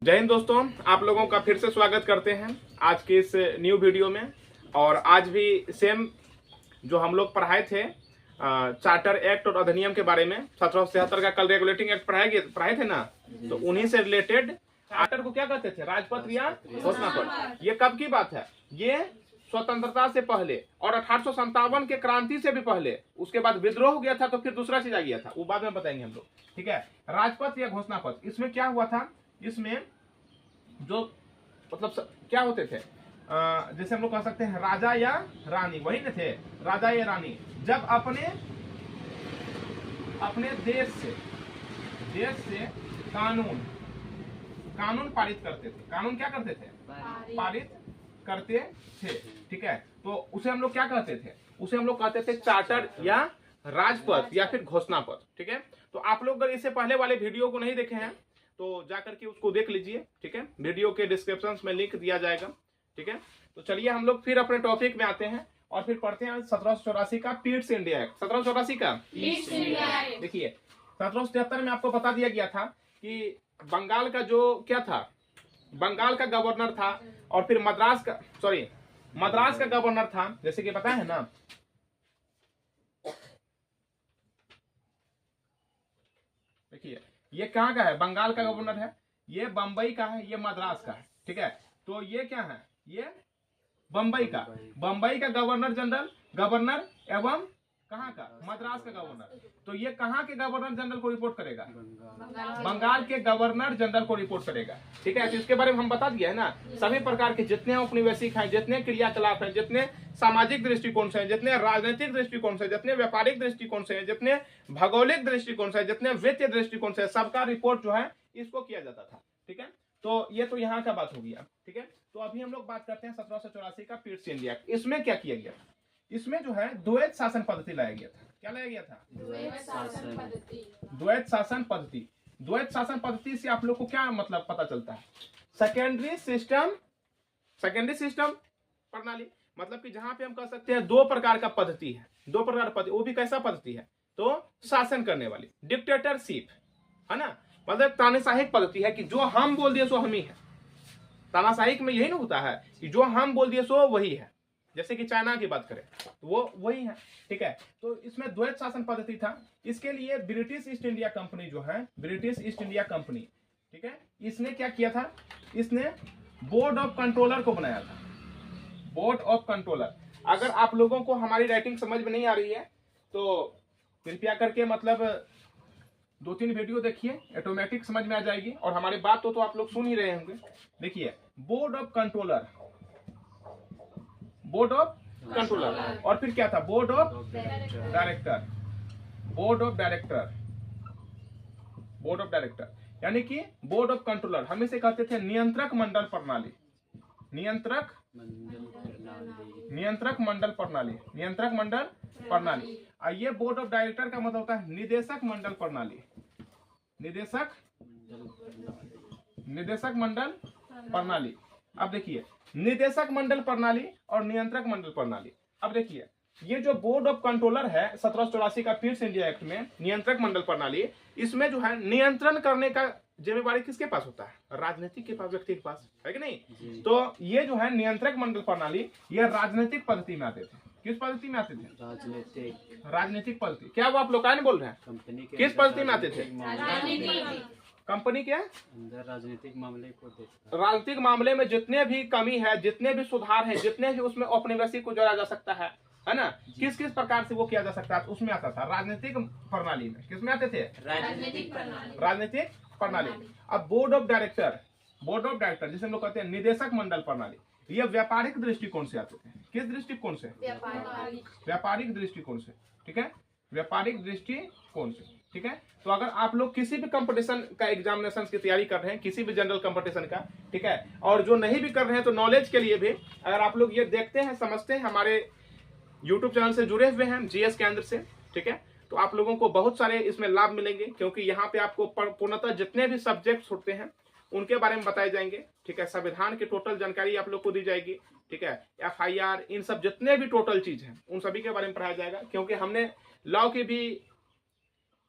जय हिंद दोस्तों, आप लोगों का फिर से स्वागत करते हैं आज के इस न्यू वीडियो में। और आज भी सेम जो हम लोग पढ़ाए थे चार्टर एक्ट और अधिनियम के बारे में 1773 का कल रेगुलेटिंग एक्ट पढ़ाए थे ना, तो उन्हीं से रिलेटेड चार्टर को क्या कहते थे, राजपत्र या घोषणा पत्र। ये कब की बात है? ये स्वतंत्रता से पहले और 1857 के क्रांति से भी पहले। उसके बाद विद्रोह हो गया था तो फिर दूसरा चीज आ गया था, वो बाद में बताएंगे हम लोग। ठीक है, राजपत्र या घोषणा पत्र, इसमें क्या हुआ था? इसमें जो मतलब क्या होते थे, जैसे हम लोग कह सकते हैं राजा या रानी, वही न थे, राजा या रानी जब अपने देश से कानून पारित करते थे। कानून क्या करते थे? पारित करते थे। ठीक है, तो उसे हम लोग क्या कहते थे? उसे हम लोग कहते थे चार्टर या राजपत्र या फिर घोषणा पत्र। ठीक है, तो आप लोग अगर इससे पहले वाले वीडियो को नहीं देखे हैं तो जाकर के उसको देख लीजिए। ठीक है, वीडियो के डिस्क्रिप्शन में लिंक दिया जाएगा। ठीक है, तो चलिए हम लोग फिर अपने टॉपिक में आते हैं और फिर पढ़ते हैं 1784 का पीट्स इंडिया एक्ट। 1784 का देखिए, 1773 में आपको बता दिया गया था कि बंगाल का जो क्या था, बंगाल का गवर्नर था और फिर मद्रास का गवर्नर था, जैसे कि पता है ना। देखिए, ये कहाँ का है? बंगाल का गवर्नर है, ये बंबई का है, ये मद्रास का है। ठीक है, तो ये क्या है? ये बंबई का गवर्नर एवं कहाँ का? मद्रास का गवर्नर। तो ये कहाँ के गवर्नर जनरल को रिपोर्ट करेगा? बंगाल के गवर्नर जनरल को रिपोर्ट करेगा। ठीक है, तो इसके बारे में हम बता दिया है ना। सभी प्रकार के जितने औपनिवेशिक हैं, जितने क्रियाकलाप हैं, जितने सामाजिक दृष्टिकोण से, जितने राजनीतिक दृष्टिकोण से, जितने व्यापारिक दृष्टिकोण से, जितने भौगोलिक दृष्टिकोण से, जितने वित्तीय दृष्टिकोण से, सबका रिपोर्ट जो है इसको किया जाता था। ठीक है, तो ये तो यहाँ का बात हो गया। ठीक है, तो अभी हम लोग बात करते हैं 1784 का पीट्स इंडिया। इसमें क्या किया गया था? इसमें जो है द्वैत शासन पद्धति लाया गया था। क्या लाया गया था? द्वैत शासन पद्धति। द्वैत शासन पद्धति से आप लोग को क्या मतलब पता चलता है? सेकेंडरी सिस्टम प्रणाली, मतलब कि जहां पे हम कह सकते हैं दो प्रकार का पद्धति है। दो प्रकार पद्धति, वो भी कैसा पद्धति है? तो शासन करने वाली, डिक्टेटरशिप है ना, मतलब तानाशाही पद्धति है कि जो हम बोल दिए सो हम ही है। तानाशाही में यही ना होता है कि जो हम बोल दिए सो वही है। जैसे कि चाइना की बात करें तो वो वही है। ठीक है, तो इसमें द्वैत शासन पद्धति था। इसके लिए ब्रिटिश ईस्ट इंडिया कंपनी जो है, ब्रिटिश ईस्ट इंडिया कंपनी, ठीक है, इसने क्या किया था? इसने बोर्ड ऑफ कंट्रोलर को बनाया था। Board of controller. अगर आप लोगों को हमारी राइटिंग समझ में नहीं आ रही है तो कृपया करके मतलब 2-3 वीडियो देखिए, ऑटोमेटिक समझ में आ जाएगी। और हमारी बात तो आप लोग सुन ही रहे होंगे। देखिए, बोर्ड ऑफ कंट्रोलर और फिर क्या था? बोर्ड ऑफ डायरेक्टर, यानी कि बोर्ड ऑफ कंट्रोलर हम इसे कहते थे नियंत्रक मंडल प्रणाली। ये बोर्ड ऑफ डायरेक्टर का मतलब होता है निदेशक मंडल प्रणाली। अब देखिए, निदेशक मंडल प्रणाली और नियंत्रक मंडल प्रणाली। अब देखिए, ये जो बोर्ड ऑफ कंट्रोलर है 1784 का पीट्स इंडिया एक्ट में, नियंत्रक मंडल प्रणाली, इसमें जो है नियंत्रण करने का जिम्मेवारी किसके पास होता है? राजनीतिक के पास, व्यक्ति के पास, है कि नहीं? तो ये जो है नियंत्रक मंडल प्रणाली, ये राजनीतिक पद्धति में आते थे। किस पद्धति में आते थे? राजनीतिक पद्धति। क्या वो आप लोग क्या नहीं बोल रहे हैं? किस पद्धति में आते थे? कंपनी के अंदर राजनीतिक मामले में जितने भी कमी है, जितने भी सुधार है, जितने भी उसमें औपनिवेशिक को जोड़ा जा सकता है ना, किस प्रकार से वो किया जा सकता है, उसमें आता था राजनीतिक प्रणाली में। किसमें आते थे? राजनीतिक प्रणाली। अब बोर्ड ऑफ डायरेक्टर जिसे हम लोग कहते हैं निदेशक मंडल प्रणाली, ये व्यापारिक दृष्टिकोण से आते थे। किस दृष्टिकोण से? व्यापारिक दृष्टिकोण से। ठीक है, व्यापारिक दृष्टिकोण से। ठीक है, तो अगर आप लोग किसी भी कंपटीशन का एग्जामिनेशन की तैयारी कर रहे हैं, किसी भी जनरल कंपटीशन का, ठीक है, और जो नहीं भी कर रहे हैं तो नॉलेज के लिए भी अगर आप लोग ये देखते हैं, समझते हैं, हमारे यूट्यूब चैनल से जुड़े हुए हैं जीएस केंद्र से, ठीक है, तो आप लोगों को बहुत सारे इसमें लाभ मिलेंगे। क्योंकि यहाँ पे आपको पूर्णतः जितने भी सब्जेक्ट्स होते हैं उनके बारे में बताए जाएंगे। ठीक है, संविधान की टोटल जानकारी आप लोग को दी जाएगी। ठीक है, FIR, इन सब जितने भी टोटल चीज हैं उन सभी के बारे में पढ़ाया जाएगा। क्योंकि हमने लॉ की भी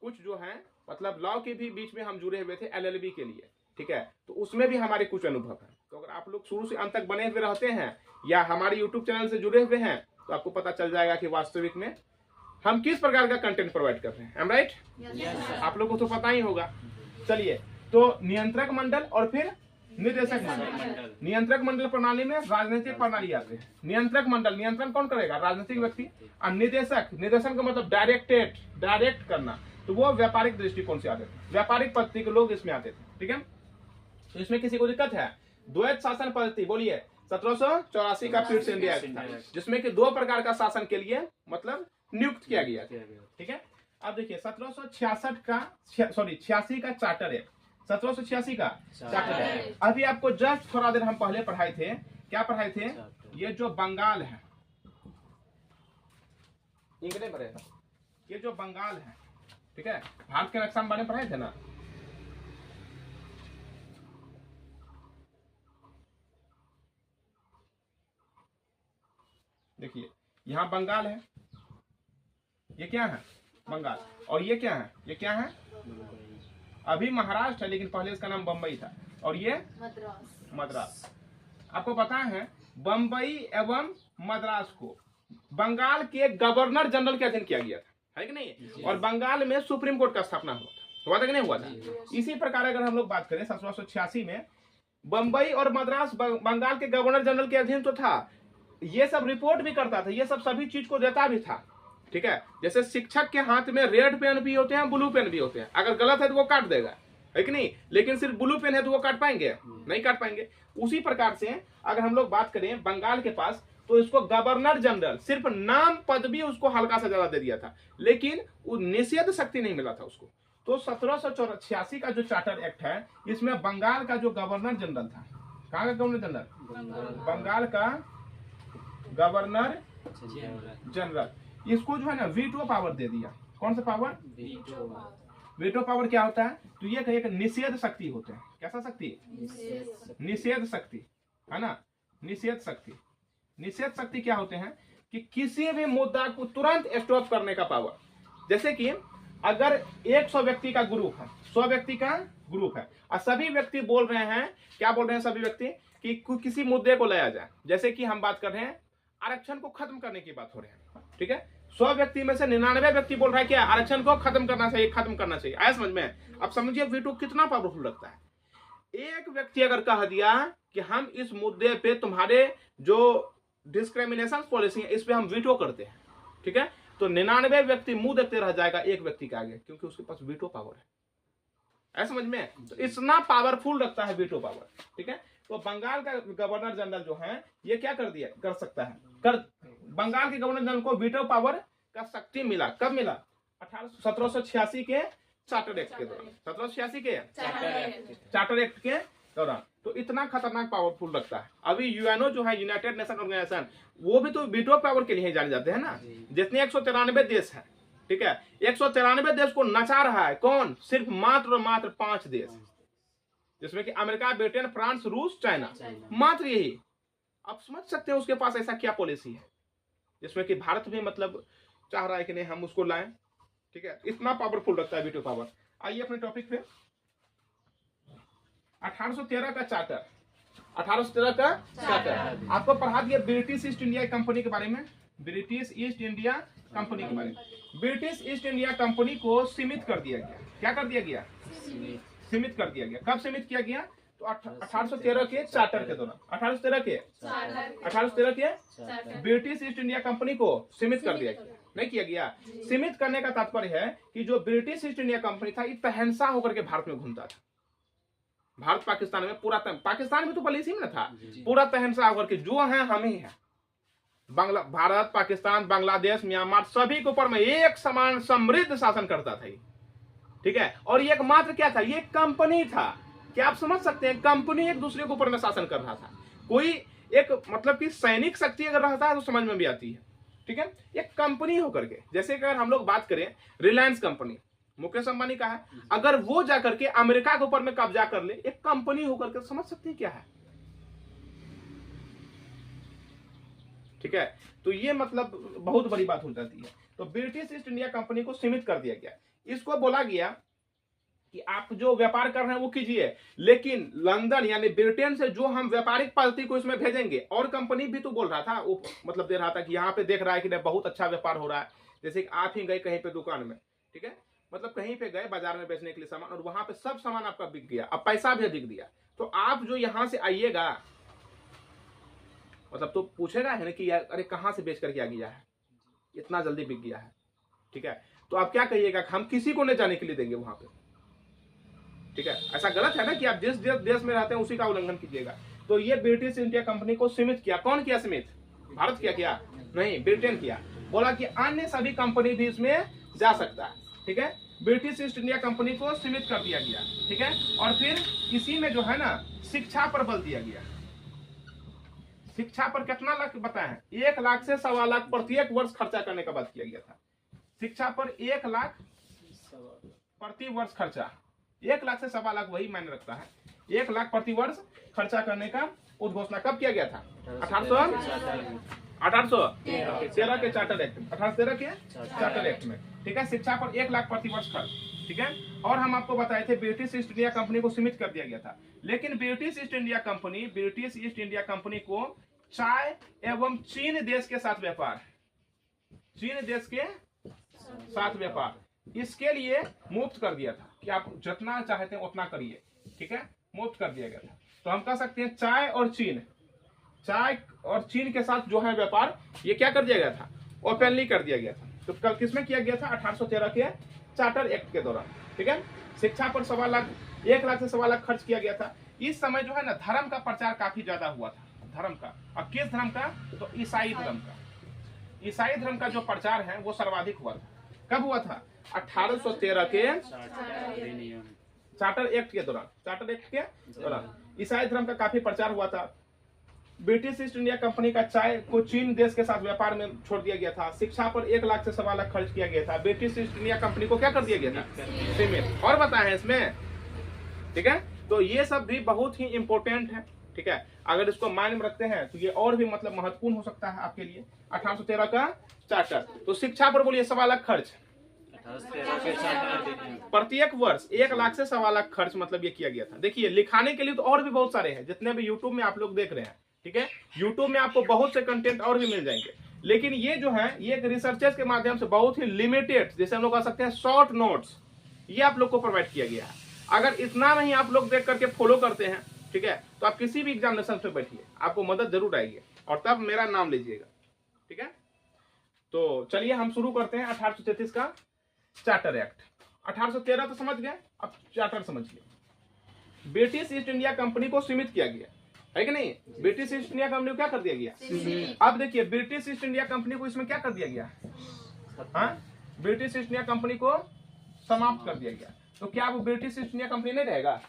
कुछ जो है मतलब लॉ के भी बीच में हम जुड़े हुए थे LLB के लिए। ठीक है, तो उसमें भी हमारे कुछ अनुभव है। तो अगर आप लोग शुरू से अंत तक बने हुए रहते हैं या हमारे यूट्यूब चैनल से जुड़े हुए हैं तो आपको पता चल जाएगा कि वास्तविक में हम किस प्रकार का कंटेंट प्रोवाइड कर रहे हैं। Am right? आप लोगों को तो पता ही होगा। चलिए, तो नियंत्रक मंडल और फिर निदेशक मंडल। नियंत्रक मंडल प्रणाली में राजनीतिक प्रणाली आते हैं। नियंत्रक मंडल, नियंत्रण कौन करेगा? राजनीतिक व्यक्ति। और निदेशक, निदेशन का मतलब डायरेक्ट करना, तो वो व्यापारिक दृष्टिकोण से आते थे, व्यापारिक पद्धति के लोग इसमें आते थे। ठीक है, तो इसमें किसी को दिक्कत है? द्वैत शासन पद्धति, बोलिए। 1784 का पीट्स इंडिया एक्ट था, जिसमें कि दो प्रकार का शासन के लिए मतलब नियुक्त किया गया। ठीक है, अब देखिए 1766 का 86 का चार्टर एक्ट, 1786 का चार्टर एक्ट। अभी आपको जस्ट थोड़ा देर हम पहले पढ़ाए थे, क्या पढ़ाए थे? ये जो बंगाल है, इंग्लैंड में, ये जो बंगाल है, ठीक है, भारत के नक्शा में बारे में पढ़ाए थे ना। देखिए यहाँ बंगाल है, ये क्या है? बंगाल। और ये क्या है? ये क्या है? अभी महाराष्ट्र है, लेकिन पहले इसका नाम बम्बई था। और ये मद्रास। आपको पता है बम्बई एवं मद्रास को बंगाल के गवर्नर जनरल के अधीन किया गया था, है कि नहीं? और बंगाल में सुप्रीम कोर्ट का स्थापना हुआ था कि नहीं हुआ था? इसी प्रकार अगर हम लोग बात करें 1786 में बम्बई और मद्रास बंगाल के गवर्नर जनरल के अधीन तो था, ये सब रिपोर्ट भी करता था, ये सब सभी चीज को देता भी था। ठीक है, जैसे शिक्षक के हाथ में रेड पेन भी होते हैं, ब्लू पेन भी होते हैं, अगर गलत है तो वो काट देगा, है कि नहीं? लेकिन सिर्फ ब्लू पेन है तो वो काट पाएंगे? नहीं काट पाएंगे। उसी प्रकार से अगर हम लोग बात करें बंगाल के पास, तो इसको गवर्नर जनरल, सिर्फ नाम पदवी उसको हल्का सा ज्यादा दे दिया था, लेकिन वो निषेध शक्ति नहीं मिला था उसको। तो 1786 का जो चार्टर एक्ट है, इसमें बंगाल का जो गवर्नर जनरल था, कहाँ का गवर्नर जनरल? बंगाल का गवर्नर जनरल, इसको जो है ना वीटो पावर दे दिया। कौन सा पावर? वीटो पावर क्या होता है? तो ये एक निषेध शक्ति होते हैं। कैसा शक्ति? निषेध शक्ति, है ना? निषेध शक्ति। निषेध शक्ति क्या होते हैं? कि किसी भी मुद्दा को तुरंत स्टॉप करने का पावर। जैसे कि अगर 100 व्यक्ति का ग्रुप है, 100 व्यक्ति का ग्रुप है, और सभी व्यक्ति बोल रहे हैं, क्या बोल रहे हैं सभी व्यक्ति? कि किसी मुद्दे को लाया जाए। जैसे कि हम बात कर रहे हैं आरक्षण को खत्म करने की बात हो रही है, ठीक है? 100 व्यक्ति में से 99 व्यक्ति बोल रहा है क्या? आरक्षण को खत्म करना चाहिए, खत्म करना चाहिए। आया समझ में? अब समझिए वीटो कितना पावरफुल लगता है। एक व्यक्ति अगर कह दिया कि हम इस मुद्दे पे तुम्हारे जो डिस्क्रिमिनेशन पॉलिसी है इस पे हम वीटो करते हैं, ठीक है, तो 99 व्यक्ति मुंह देखते रह जाएगा एक व्यक्ति के आगे, क्योंकि उसके पास वीटो पावर है। ऐसा समझ में? तो इतना पावरफुल रखता है वीटो पावर, ठीक है। तो बंगाल का गवर्नर जनरल जो है ये क्या कर सकता है, बंगाल के गवर्नर जनरल को वीटो पावर का शक्ति मिला। कब मिला? 1786 के चार्टर एक्ट के दौरान, 1786 के चार्टर एक्ट के दौरान। तो इतना खतरनाक पावरफुल रखता है। अभी यूएनओ जो है, यूनाइटेड नेशन ऑर्गेनाइजेशन, वो भी तो वीटो पावर के लिए ही जाने जाते हैं ना। जितने 193 देश है, ठीक है, 193 देश को नचा रहा है कौन? सिर्फ मात्र 5 देश, जिसमें कि अमेरिका, ब्रिटेन, फ्रांस, रूस, चाइना, मात्र यही। आप समझ सकते हैं उसके पास ऐसा क्या पॉलिसी है, जिसमें कि भारत भी मतलब चाह रहा है कि नहीं हम उसको लाएं, ठीक है। इतना पावरफुल रखता है वीटो पावर। आइए अपने टॉपिक पे। 1813 का चार्टर, 1813 का चार्टर आपको पढ़ा दिया ब्रिटिश ईस्ट इंडिया कंपनी के बारे में। ब्रिटिश ईस्ट इंडिया कंपनी के बारे में। ब्रिटिश ईस्ट इंडिया कंपनी को सीमित कर दिया गया। क्या कर दिया गया? सीमित कर दिया गया। कब सीमित किया गया? तो 1813 के चार्टर के दौरान। 1813 के ब्रिटिश ईस्ट इंडिया कंपनी को सीमित कर दिया गया। नहीं किया गया। सीमित करने का तात्पर्य है कि जो ब्रिटिश ईस्ट इंडिया कंपनी था ये तहनसा होकर के भारत में घूमता था। भारत पाकिस्तान में पूरा पाकिस्तान में तो पहले इसी में था, पूरा तहनसा होकर के जो है हम ही है। भारत, पाकिस्तान, बांग्लादेश, म्यांमार सभी के ऊपर में एक समान समृद्ध शासन करता था, ठीक है। और ये एकमात्र क्या था? ये कंपनी था। क्या आप समझ सकते हैं? कंपनी एक दूसरे के ऊपर में शासन कर रहा था। कोई एक मतलब कि सैनिक शक्ति अगर रहता है तो समझ में भी आती है, ठीक है। एक कंपनी होकर के, जैसे अगर हम लोग बात करें रिलायंस कंपनी, मुकेश अंबानी का है, अगर वो जाकर के अमेरिका के ऊपर में कब्जा कर ले, एक कंपनी होकर के, समझ सकते हैं क्या है, ठीक है। तो ये मतलब बहुत बड़ी बात हो जाती है। तो ब्रिटिश ईस्ट इंडिया कंपनी को सीमित कर दिया गया। इसको बोला गया कि आप जो व्यापार कर रहे हैं वो कीजिए, लेकिन लंदन यानी ब्रिटेन से जो हम व्यापारिक पद्धति को इसमें भेजेंगे, और कंपनी भी तो बोल रहा था, वो मतलब दे रहा था कि यहाँ पे देख रहा है कि बहुत अच्छा व्यापार हो रहा है। जैसे कि आप ही गए कहीं पे दुकान में, ठीक है, मतलब कहीं पे गए बाजार में बेचने के लिए सामान, और वहां पे सब सामान आपका बिक गया, अब पैसा भी अधिक दिया, तो आप जो यहाँ से आइएगा मतलब तो पूछेगा है ना कि यार अरे कहाँ से बेच करके आ गया है, इतना जल्दी बिक गया है, ठीक है, तो आप क्या कहिएगा, हम किसी को नहीं जाने के लिए देंगे वहां पे, ठीक है। ऐसा गलत है ना कि आप जिस देश में रहते हैं उसी का उल्लंघन कीजिएगा। तो ये ब्रिटिश इंडिया कंपनी को सीमित किया, कौन किया सीमित, भारत किया नहीं, ब्रिटेन किया, बोला कि अन्य सभी कंपनी भी इसमें जा सकता है, ठीक है। ब्रिटिश ईस्ट इंडिया कंपनी को सीमित कर दिया गया, ठीक है। और फिर इसी में जो है ना शिक्षा पर बल दिया गया। शिक्षा पर कितना लाख बताएं, 1 लाख से 1.25 लाख प्रत्येक वर्ष खर्चा करने का बात किया गया था। शिक्षा पर 1 लाख प्रति वर्ष खर्चा, 1 लाख से 1.25 लाख वही मायने रखता है, 1 लाख प्रति वर्ष खर्चा करने का उद्घोषणा कब किया गया था, 1813 के चार्टर एक्ट में, 1813 के चार्टर एक्ट में, ठीक है। शिक्षा पर 1 लाख प्रति वर्ष खर्च, ठीक है। और हम आपको बताए थे ब्रिटिश ईस्ट इंडिया कंपनी को सीमित कर दिया गया था, लेकिन ब्रिटिश ईस्ट इंडिया कंपनी को चाय एवं चीन देश के साथ व्यापार, चीन देश के साथ व्यापार, इसके लिए मुफ्त कर दिया था कि आप जितना चाहते हैं उतना करिए, ठीक है, मुफ्त कर दिया गया था। तो हम कह सकते हैं चाय और चीन के साथ जो है व्यापार, ये क्या कर दिया गया था, ओपनली कर दिया गया था। तो कल किसमें किया गया था, 1813 के चार्टर एक्ट के दौरान, ठीक है। शिक्षा पर 1.25 लाख, 1 लाख से 1.25 लाख खर्च किया गया था। इस समय जो है ना धर्म का प्रचार काफी ज्यादा हुआ था, धर्म का, और किस धर्म का, तो ईसाई धर्म का, ईसाई धर्म का जो प्रचार है वो सर्वाधिक हुआ था। कब हुआ था, 1813 के चार्टर एक्ट के दौरान ईसाई धर्म का काफी प्रचार हुआ था। ब्रिटिश ईस्ट इंडिया कंपनी का चाय को चीन देश के साथ व्यापार में छोड़ दिया गया था। शिक्षा पर 1 लाख से 1.25 लाख खर्च किया गया था। ब्रिटिश ईस्ट इंडिया कंपनी को क्या कर दिया गया था, सीमित। और बताएं इसमें, ठीक है। तो ये सब भी बहुत ही इंपॉर्टेंट है, ठीक है। अगर इसको माइंड में रखते हैं तो ये और भी मतलब महत्वपूर्ण हो सकता है आपके लिए। 1813 का चार्टर, तो शिक्षा पर बोलिए 1.25 लाख खर्च प्रत्येक वर्ष, 1 लाख से 1.25 लाख खर्च मतलब ये किया गया था। देखिए लिखाने के लिए तो और भी बहुत सारे हैं, जितने भी यूट्यूब में आप लोग देख रहे हैं, ठीक है। यूट्यूब में आपको बहुत से कंटेंट और भी मिल जाएंगे, लेकिन ये जो है ये एक रिसर्चेस के माध्यम से बहुत ही लिमिटेड, जैसे हम लोग कह सकते हैं शॉर्ट नोट्स, ये आप लोग को प्रोवाइड किया गया है। अगर इतना नहीं आप लोग देख करके फॉलो करते हैं, ठीक है, तो आप किसी भी एग्जामिनेशन पे बैठिए, आपको मदद जरूर आएगी, और तब मेरा नाम लीजिएगा, ठीक है। तो चलिए हम शुरू करते हैं 1833 का चार्टर एक्ट। 1813 तो समझ गए, अब चार्टर समझिए। ब्रिटिश ईस्ट इंडिया कंपनी को सीमित किया गया है कि नहीं, ब्रिटिश ईस्ट इंडिया कंपनी को क्या कर दिया गया। अब देखिए ब्रिटिश ईस्ट इंडिया कंपनी को इसमें क्या कर दिया गया, हाँ, ब्रिटिश ईस्ट इंडिया कंपनी को समाप्त कर दिया गया। तो क्या वो ब्रिटिश ईस्ट इंडिया कंपनी नहीं रहेगा,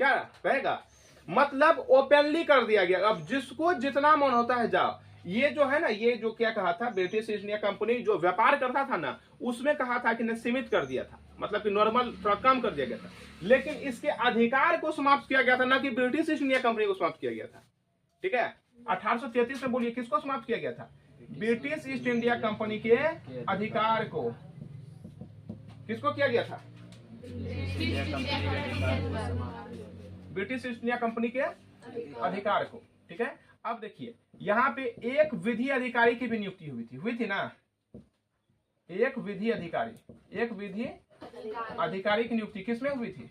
क्या रहेगा, मतलब ओपनली कर दिया गया। अब जिसको जितना मन होता है जाओ। ये जो है ना, ये जो क्या कहा था, ब्रिटिश ईस्ट इंडिया कंपनी जो व्यापार करता था ना, उसमें कहा था कि सीमित कर दिया था, मतलब कि नॉर्मल थोड़ा कम कर दिया गया था, लेकिन इसके अधिकार को समाप्त किया गया था, ना कि ब्रिटिश ईस्ट इंडिया कंपनी को समाप्त किया गया था, ठीक है। 1833 में बोलिए किसको समाप्त किया गया था, ब्रिटिश ईस्ट इंडिया कंपनी के अधिकार को, किसको किया गया था, ब्रिटिश ईस्ट इंडिया कंपनी के अधिकार को, ठीक है। अब देखिए यहाँ पे एक विधि अधिकारी की भी नियुक्ति हुई थी ना, एक विधि अधिकारी की नियुक्ति किसमें हुई थी,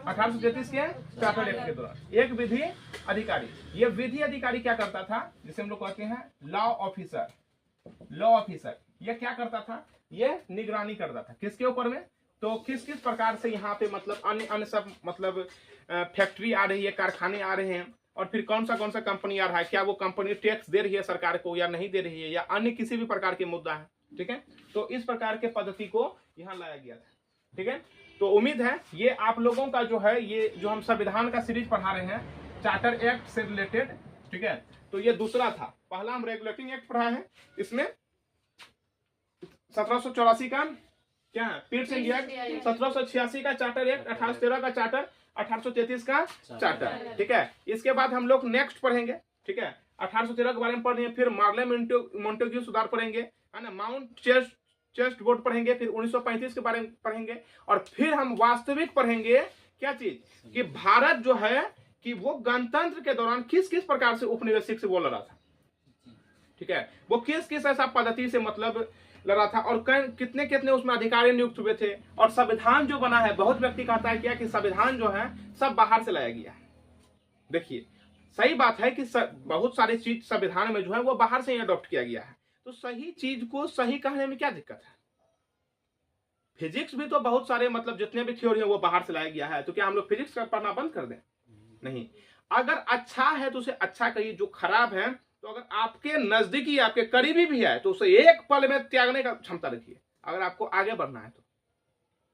1833 के चार्टर एक्ट के दौरान। एक विधि अधिकारी, ये विधि अधिकारी क्या करता था, जिसे हम लोग कहते हैं लॉ ऑफिसर, ये क्या करता था, ये निगरानी करता था किसके ऊपर में, तो किस किस प्रकार से यहाँ पे मतलब अन्य सब मतलब फैक्ट्री आ रही है, कारखाने आ रहे हैं, और फिर कौन सा कंपनी आ रहा है, क्या वो कंपनी टैक्स दे रही है सरकार को या नहीं दे रही है, या अन्य किसी भी प्रकार के मुद्दा है, ठीक है। तो इस प्रकार के पद्धति को यहाँ लाया गया था, ठीक है। तो उम्मीद है ये आप लोगों का जो है, ये जो हम संविधान का सीरीज पढ़ा रहे हैं चार्टर एक्ट से रिलेटेड, ठीक है। तो ये दूसरा था, पहला हम रेगुलेटिंग एक्ट पढ़ा है, इसमें 1784 का क्या है, पीट्स इंडिया, 1786 का चार्टर एक्ट, 1813 का चार्टर, 1833 का चार्टर, ठीक है। इसके बाद हम लोग नेक्स्ट पढ़ेंगे, ठीक है, 1813 के बारे में पढ़ेंगे, फिर मार्ले मोंटेग्यू सुधार पढ़ेंगे, है ना, माउंट चेस्ट बोर्ड पढ़ेंगे, फिर 1935 के बारे में पढ़ेंगे, और फिर हम वास्तविक पढ़ेंगे क्या चीज कि भारत जो है कि वो गणतंत्र के दौरान किस किस प्रकार से उपनिवेशिक से वो लड़ा था, ठीक है, वो किस किस ऐसा पद्धति से मतलब लड़ा था, और कितने कितने उसमें अधिकारी नियुक्त हुए थे, और संविधान जो बना है, बहुत व्यक्ति कहता है क्या कि संविधान जो है सब बाहर से लाया गया है। देखिए सही बात है कि बहुत सारी चीज संविधान में जो है वो बाहर से ही अडॉप्ट किया गया है, तो सही चीज को सही कहने में क्या दिक्कत है। फिजिक्स भी तो बहुत सारे मतलब जितने भी थ्योरी है वो बाहर से लाया गया है, तो क्या हम लोग फिजिक्स का पढ़ना बंद कर दें? नहीं, अगर अच्छा है तो उसे अच्छा कहिए, जो खराब है तो अगर आपके नजदीकी आपके करीबी भी है तो उसे एक पल में त्यागने का क्षमता रखिए, अगर आपको आगे बढ़ना है तो।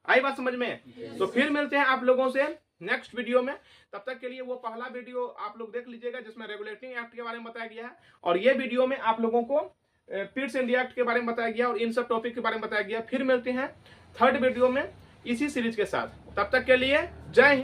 आई बात समझ में? तो फिर मिलते हैं आप लोगों से नेक्स्ट वीडियो में, तब तक के लिए वो पहला वीडियो आप लोग देख लीजिएगा जिसमें रेगुलेटिंग एक्ट के बारे में बताया गया है, और ये वीडियो में आप लोगों को पिट्स इंडिया एक्ट के बारे में बताया गया और इन सब टॉपिक के बारे में बताया गया। फिर मिलते हैं थर्ड वीडियो में इसी सीरीज के साथ, तब तक के लिए जय हिंद।